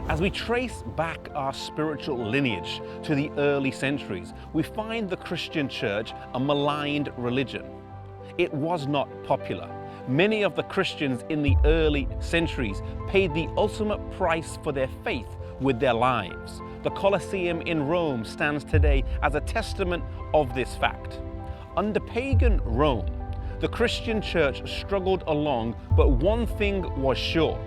As we trace back our spiritual lineage to the early centuries, we find the Christian church a maligned religion. It was not popular. Many of the Christians in the early centuries paid the ultimate price for their faith with their lives. The Colosseum in Rome stands today as a testament of this fact. Under pagan Rome, the Christian church struggled along, but one thing was sure.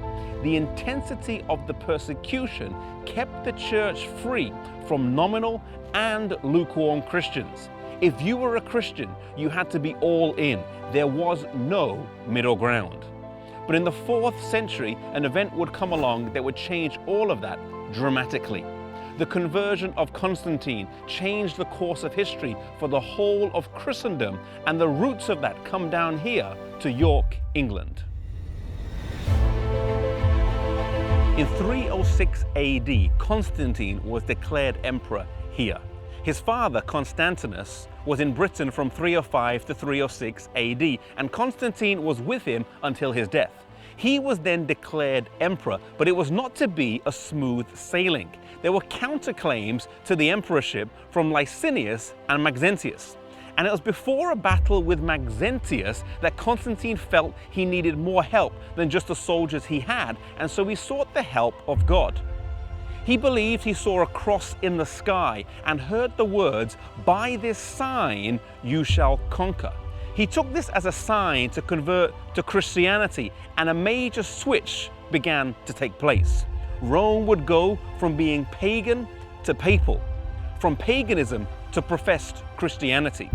The intensity of the persecution kept the church free from nominal and lukewarm Christians. If you were a Christian, you had to be all in. There was no middle ground. But in the 4th century, an event would come along that would change all of that dramatically. The conversion of Constantine changed the course of history for the whole of Christendom, and the roots of that come down here to York, England. In 306 AD, Constantine was declared emperor here. His father, Constantinus, was in Britain from 305 to 306 AD, and Constantine was with him until his death. He was then declared emperor, but it was not to be a smooth sailing. There were counterclaims to the emperorship from Licinius and Maxentius. And it was before a battle with Maxentius that Constantine felt he needed more help than just the soldiers he had, and so he sought the help of God. He believed he saw a cross in the sky and heard the words, "By this sign you shall conquer." He took this as a sign to convert to Christianity, and a major switch began to take place. Rome would go from being pagan to papal, from paganism to professed Christianity.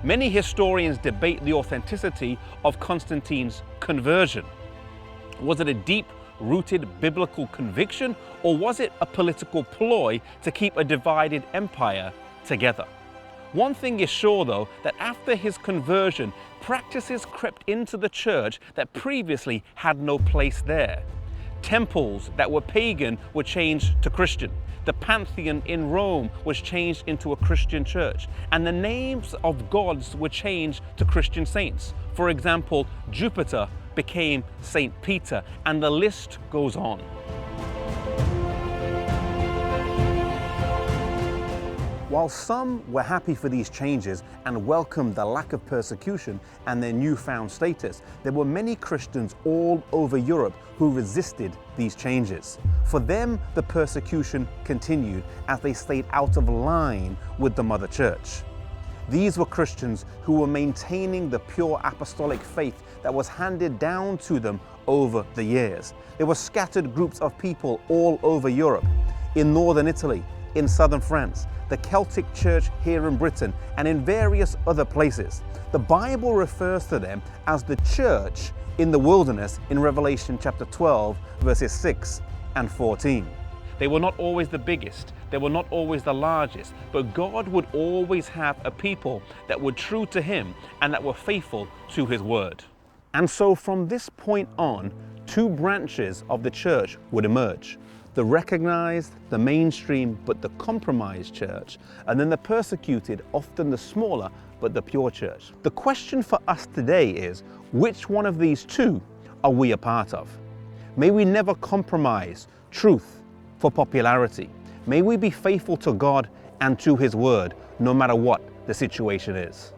Many historians debate the authenticity of Constantine's conversion. Was it a deep-rooted biblical conviction, or was it a political ploy to keep a divided empire together? One thing is sure, though, that after his conversion, practices crept into the church that previously had no place there. Temples that were pagan were changed to Christian. The Pantheon in Rome was changed into a Christian church, and the names of gods were changed to Christian saints. For example, Jupiter became Saint Peter, and the list goes on. While some were happy for these changes and welcomed the lack of persecution and their newfound status, there were many Christians all over Europe who resisted these changes. For them, the persecution continued as they stayed out of line with the Mother Church. These were Christians who were maintaining the pure apostolic faith that was handed down to them over the years. There were scattered groups of people all over Europe, in northern Italy, in southern France, the Celtic Church here in Britain, and in various other places. The Bible refers to them as the church in the wilderness in Revelation chapter 12, verses 6 and 14. They were not always the biggest, they were not always the largest, but God would always have a people that were true to Him and that were faithful to His word. And so from this point on, 2 branches of the church would emerge. The recognized, the mainstream, but the compromised church, and then the persecuted, often the smaller, but the pure church. The question for us today is, which one of these 2 are we a part of? May we never compromise truth for popularity. May we be faithful to God and to His word, no matter what the situation is.